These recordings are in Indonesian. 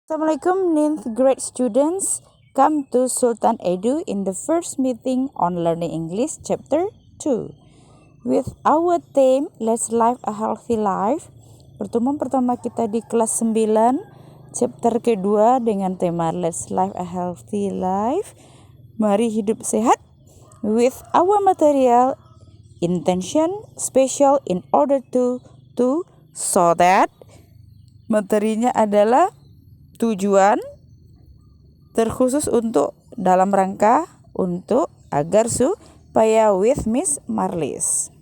Assalamualaikum 9th grade students. Come to Sultan Edu in the first meeting on Learning English chapter 2. With our theme, Let's Live a Healthy Life. Pertemuan pertama kita di kelas 9, chapter kedua dengan tema Let's Live a Healthy Life. Mari hidup sehat. With our material, intention, special in order to, so that. Materinya adalah tujuan terkhusus untuk dalam rangka untuk agar supaya with Miss Marlis.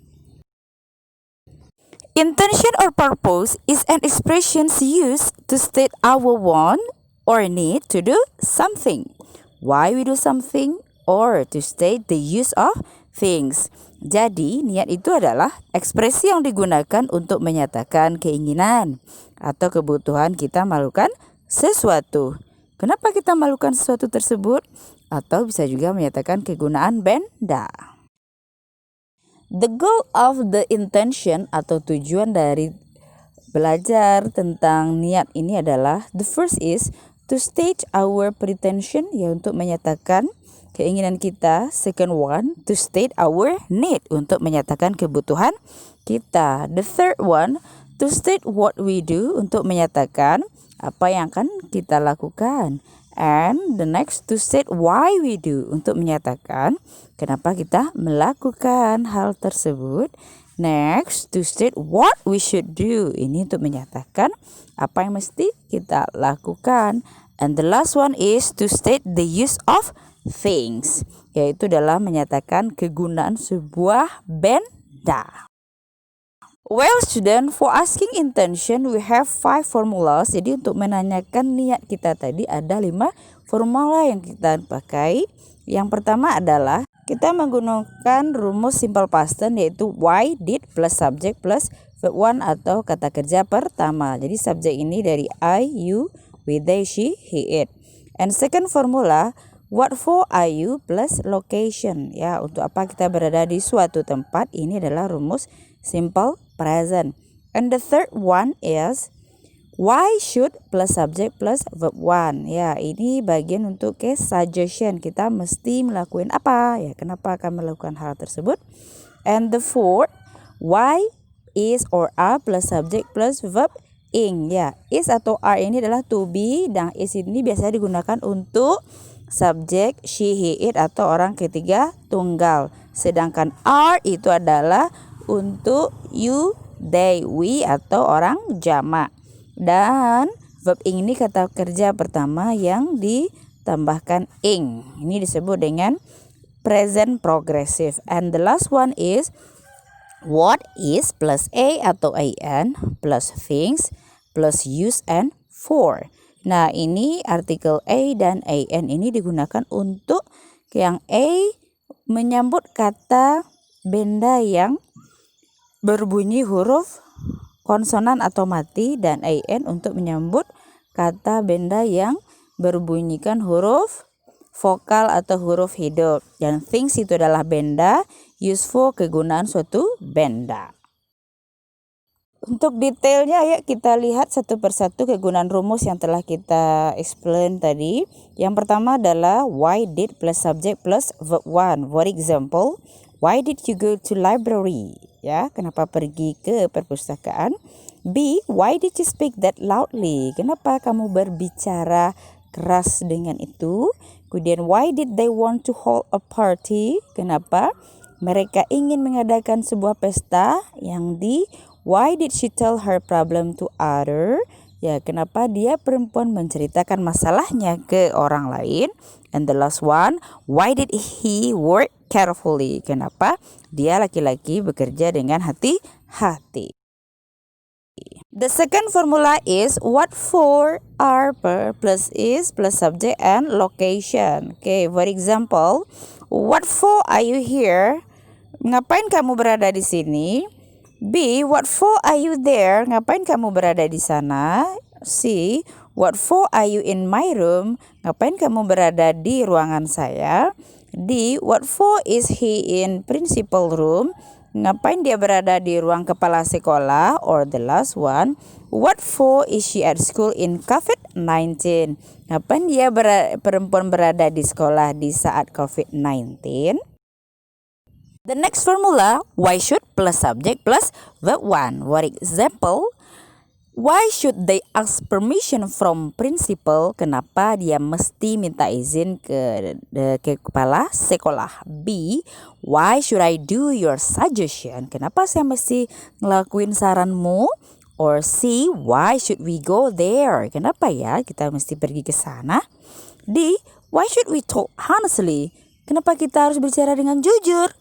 Intention or purpose is an expression used to state our want or need to do something, why we do something, or to state the use of things. Jadi, niat itu adalah ekspresi yang digunakan untuk menyatakan keinginan atau kebutuhan kita melakukan sesuatu. Kenapa kita melakukan sesuatu tersebut? Atau bisa juga menyatakan kegunaan benda. The goal of the intention atau tujuan dari belajar tentang niat ini adalah the first is to state our pretension, ya untuk menyatakan keinginan kita. Second one, to state our need, untuk menyatakan kebutuhan kita. The third one, to state what we do, untuk menyatakan apa yang akan kita lakukan. And the next, to state why we do, untuk menyatakan kenapa kita melakukan hal tersebut. Next, to state what we should do, ini untuk menyatakan apa yang mesti kita lakukan. And the last one is to state the use of things, yaitu dalam menyatakan kegunaan sebuah benda. Well student, for asking intention we have 5 formulas. Jadi untuk menanyakan niat kita tadi ada 5 formula yang kita pakai. Yang pertama adalah kita menggunakan rumus simple past tense, yaitu why, did plus subject plus verb one atau kata kerja pertama. Jadi subjek ini dari I, you, we, they, she, he, it. And second formula, what for are you plus location. Ya, untuk apa kita berada di suatu tempat. Ini adalah rumus simple present. And the third one is why should plus subject plus verb one. Ya, ini bagian untuk case suggestion. Kita mesti melakukan apa? Ya, kenapa akan melakukan hal tersebut? And the fourth, why is or are plus subject plus verb ing. Ya, is atau are ini adalah to be, dan is ini biasanya digunakan untuk subjek she, he, it atau orang ketiga tunggal. Sedangkan are itu adalah untuk you, they, we atau orang jamak. Dan verb ing ini kata kerja pertama yang ditambahkan ing. Ini disebut dengan present progressive. And the last one is what is plus a atau an plus things plus use and for. Nah, ini artikel a dan an ini digunakan untuk yang a menyambut kata benda yang berbunyi huruf konsonan atau mati, dan an untuk menyambut kata benda yang berbunyikan huruf vokal atau huruf hidup. Dan things itu adalah benda, useful kegunaan suatu benda. Untuk detailnya ya kita lihat satu persatu kegunaan rumus yang telah kita explain tadi. Yang pertama adalah why did plus subject plus verb one. For example, why did you go to library? Ya, kenapa pergi ke perpustakaan? B, why did you speak that loudly? Kenapa kamu berbicara keras dengan itu? Kemudian, why did they want to hold a party? Kenapa mereka ingin mengadakan sebuah pesta? Yang D, why did she tell her problem to other? Ya, kenapa dia perempuan menceritakan masalahnya ke orang lain? And the last one, why did he work carefully? Kenapa dia laki-laki bekerja dengan hati-hati? The second formula is what for are plus is plus subject and location. Okay, for example, what for are you here? Ngapain kamu berada di sini? B, what for are you there? Ngapain kamu berada di sana? C, what for are you in my room? Ngapain kamu berada di ruangan saya? D, what for is he in principal room? Ngapain dia berada di ruang kepala sekolah? Or the last one, what for is she at school in COVID-19? Ngapain dia perempuan berada di sekolah di saat COVID-19? The next formula, why should plus subject plus verb 1. For example, why should they ask permission from principal? Kenapa dia mesti minta izin ke kepala sekolah? B, why should I do your suggestion? Kenapa saya mesti ngelakuin saranmu? Or C, why should we go there? Kenapa ya kita mesti pergi ke sana? D, why should we talk honestly? Kenapa kita harus bicara dengan jujur?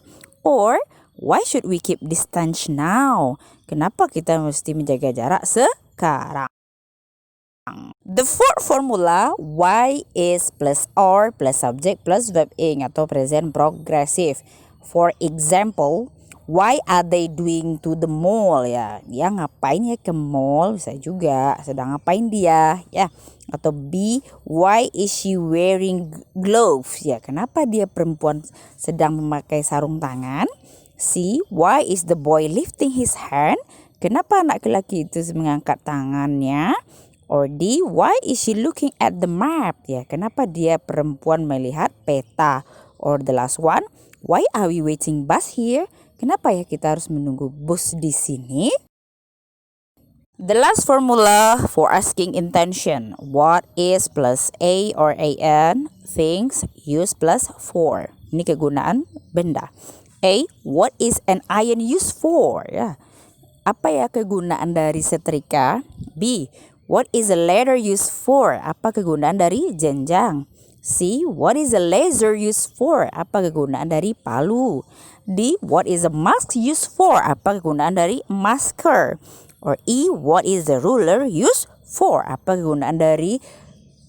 Or why should we keep distance now? Kenapa kita mesti menjaga jarak sekarang? The fourth formula, why is plus or plus subject plus verb ing atau present progressive. For example, why are they doing to the mall? Ya, dia ngapain ya ke mall? Bisa juga sedang ngapain dia ya. Atau B, why is she wearing gloves? Ya, kenapa dia perempuan sedang memakai sarung tangan? C, why is the boy lifting his hand? Kenapa anak lelaki itu mengangkat tangannya? Or D, why is she looking at the map? Ya, kenapa dia perempuan melihat peta? Or the last one, why are we waiting bus here? Kenapa ya kita harus menunggu bus di sini? The last formula for asking intention. What is plus a or an? Things, use plus for. Ini kegunaan benda. A, what is an iron used for? Ya. Apa ya kegunaan dari setrika? B, what is a ladder used for? Apa kegunaan dari jenjang? C, what is a laser used for? Apa kegunaan dari palu? D, what is a mask used for? Apa kegunaan dari masker? Or E, what is the ruler used for? Apa kegunaan dari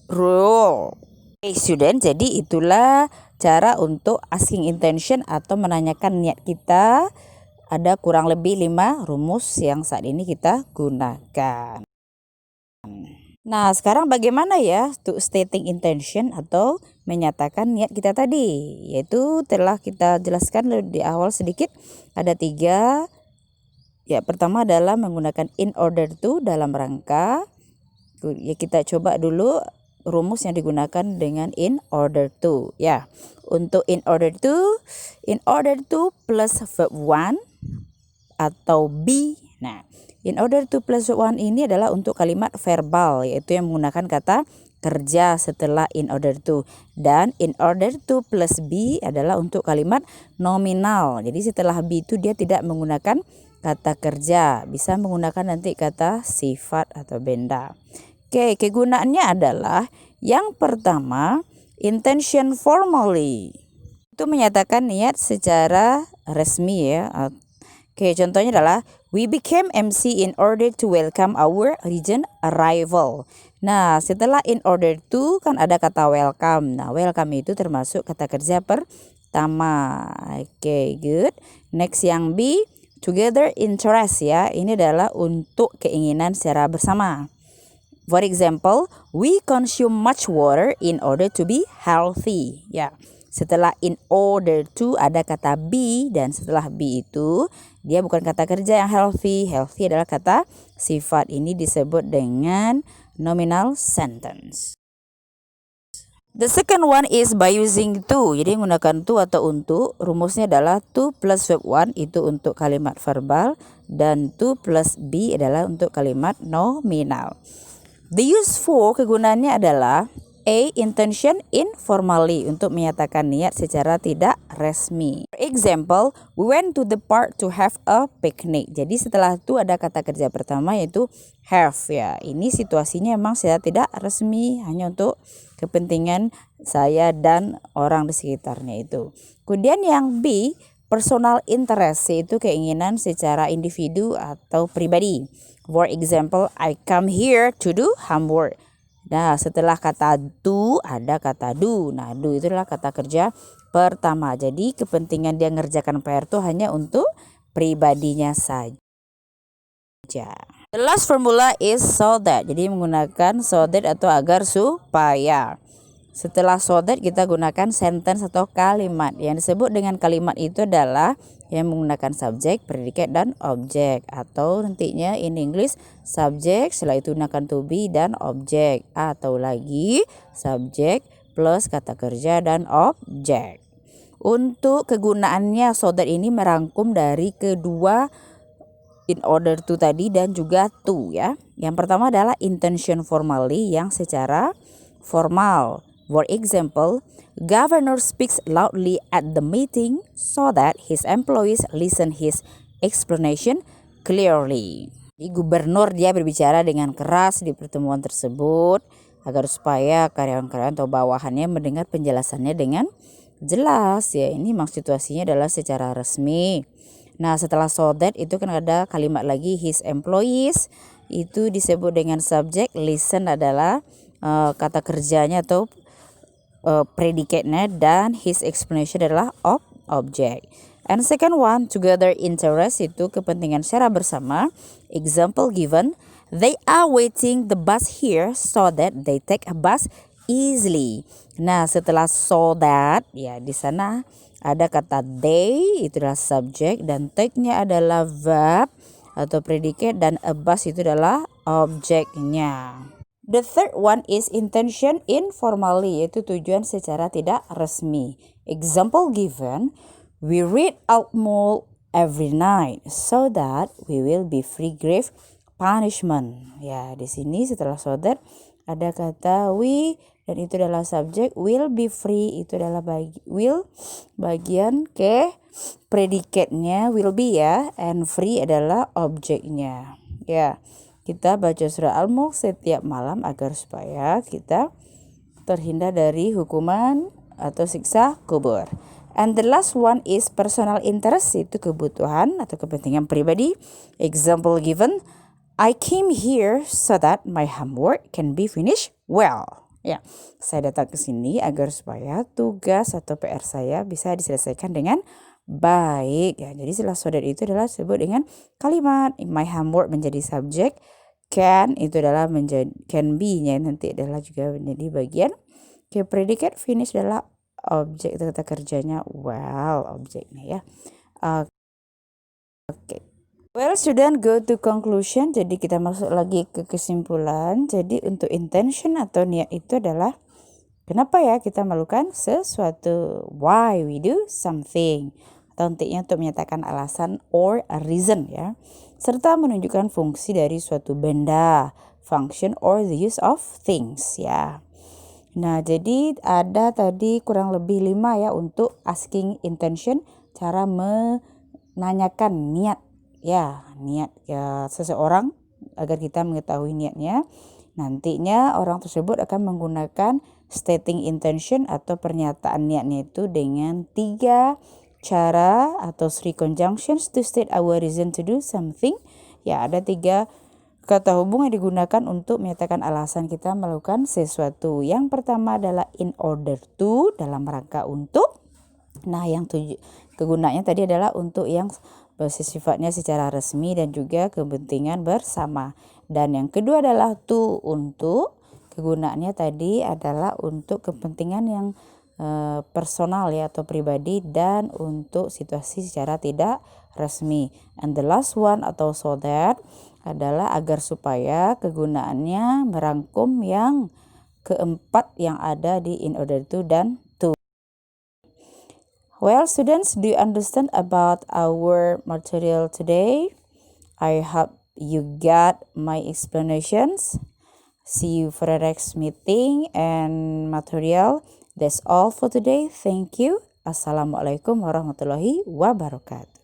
rule? Okay, student, jadi itulah cara untuk asking intention atau menanyakan niat kita. Ada kurang lebih 5 rumus yang saat ini kita gunakan. Nah, sekarang bagaimana ya untuk stating intention atau menyatakan niat kita tadi? Yaitu telah kita jelaskan di awal sedikit, ada 3. Ya, pertama adalah menggunakan in order to dalam rangka. Ya, kita coba dulu rumus yang digunakan dengan in order to. Ya, untuk in order to plus verb 1 atau be. Nah, in order to plus verb 1 ini adalah untuk kalimat verbal, yaitu yang menggunakan kata kerja setelah in order to. Dan in order to plus be adalah untuk kalimat nominal. Jadi setelah be itu dia tidak menggunakan kata kerja, bisa menggunakan nanti kata sifat atau benda. Oke, kegunaannya adalah yang pertama, intention formally. Itu menyatakan niat secara resmi ya. Oke, contohnya adalah we became MC in order to welcome our regent arrival. Nah, setelah in order to kan ada kata welcome. Nah, welcome itu termasuk kata kerja pertama. Oke, good. Next yang B, together interest ya. Ini adalah untuk keinginan secara bersama. For example, we consume much water in order to be healthy. Ya. Setelah in order to ada kata be, dan setelah be itu dia bukan kata kerja yang healthy. Healthy adalah kata sifat. Ini disebut dengan nominal sentence. The second one is by using to. Jadi menggunakan to atau untuk. Rumusnya adalah to plus verb 1 itu untuk kalimat verbal, dan to plus be adalah untuk kalimat nominal. The use for kegunaannya adalah A, intention informally untuk menyatakan niat secara tidak resmi. For example, we went to the park to have a picnic. Jadi setelah itu ada kata kerja pertama yaitu have ya. Ini situasinya memang secara tidak resmi, hanya untuk kepentingan saya dan orang di sekitarnya itu. Kemudian yang B, personal interest, yaitu keinginan secara individu atau pribadi. For example, I come here to do homework. Nah, setelah kata do ada kata do. Nah, do itu adalah kata kerja pertama. Jadi kepentingan dia ngerjakan PR itu hanya untuk pribadinya saja. The last formula is so that. Jadi menggunakan so that atau agar supaya. Setelah so that kita gunakan sentence atau kalimat. Yang disebut dengan kalimat itu adalah yang menggunakan subjek, predicate, dan objek. Atau nantinya in English subjek, setelah itu gunakan to be dan objek. Atau lagi subjek plus kata kerja dan objek. Untuk kegunaannya so that ini merangkum dari kedua in order to tadi dan juga to ya. Yang pertama adalah intention formally yang secara formal. For example, governor speaks loudly at the meeting so that his employees listen his explanation clearly. Jadi gubernur dia berbicara dengan keras di pertemuan tersebut agar supaya karyawan-karyawan atau bawahannya mendengar penjelasannya dengan jelas ya. Ini maksud situasinya adalah secara resmi. Nah, setelah so that itu kan ada kalimat lagi his employees, itu disebut dengan subjek, listen adalah kata kerjanya atau predicate-nya, dan his explanation adalah object. And second one, together interest, itu kepentingan secara bersama. Example given, they are waiting the bus here so that they take a bus easily. Nah, setelah so that ya di sana ada kata they, itu adalah subjek, dan take-nya adalah verb atau predicate, dan a bus itu adalah objeknya. The third one is intention informally, yaitu tujuan secara tidak resmi. Example given, we read out more every night so that we will be free grave punishment. Ya, di sini setelah so that ada kata we, dan itu adalah subjek, will be free itu adalah bagian ke predicate-nya will be ya, and free adalah objeknya. Ya, kita baca surah Al-Mulk setiap malam agar supaya kita terhindar dari hukuman atau siksa kubur. And the last one is personal interest, itu kebutuhan atau kepentingan pribadi. Example given, I came here so that my homework can be finished well. Ya, saya datang ke sini agar supaya tugas atau PR saya bisa diselesaikan dengan baik. Ya, jadi setelah so that itu adalah disebut dengan kalimat. My homework menjadi subjek, can itu adalah menjadi can be-nya nanti adalah juga menjadi bagian. Okay, predicate, finish adalah objek kata kerjanya well, objeknya ya. Oke. Well, student, go to conclusion. Jadi kita masuk lagi ke kesimpulan. Jadi untuk intention atau niat itu adalah kenapa ya kita melakukan sesuatu. Why we do something. Atau nantinya untuk menyatakan alasan or a reason ya. Serta menunjukkan fungsi dari suatu benda, function or the use of things ya. Nah, jadi ada tadi kurang lebih 5 ya untuk asking intention, cara menanyakan niat. Ya, niat ya seseorang agar kita mengetahui niatnya. Nantinya orang tersebut akan menggunakan stating intention atau pernyataan niatnya itu dengan 3 cara atau 3 conjunctions to state our reason to do something. Ya, ada 3 kata hubung yang digunakan untuk menyatakan alasan kita melakukan sesuatu. Yang pertama adalah in order to, dalam rangka untuk. Nah, yang kegunaannya tadi adalah untuk yang sifatnya secara resmi dan juga kepentingan bersama. Dan yang kedua adalah to, untuk. Kegunaannya tadi adalah untuk kepentingan yang personal ya atau pribadi, dan untuk situasi secara tidak resmi. And the last one atau so that adalah agar supaya, kegunaannya merangkum yang keempat yang ada di in order to dan to. Well, students, do you understand about our material today? I hope you got my explanations. See you for the next meeting and material. That's all for today. Thank you. Assalamualaikum warahmatullahi wabarakatuh.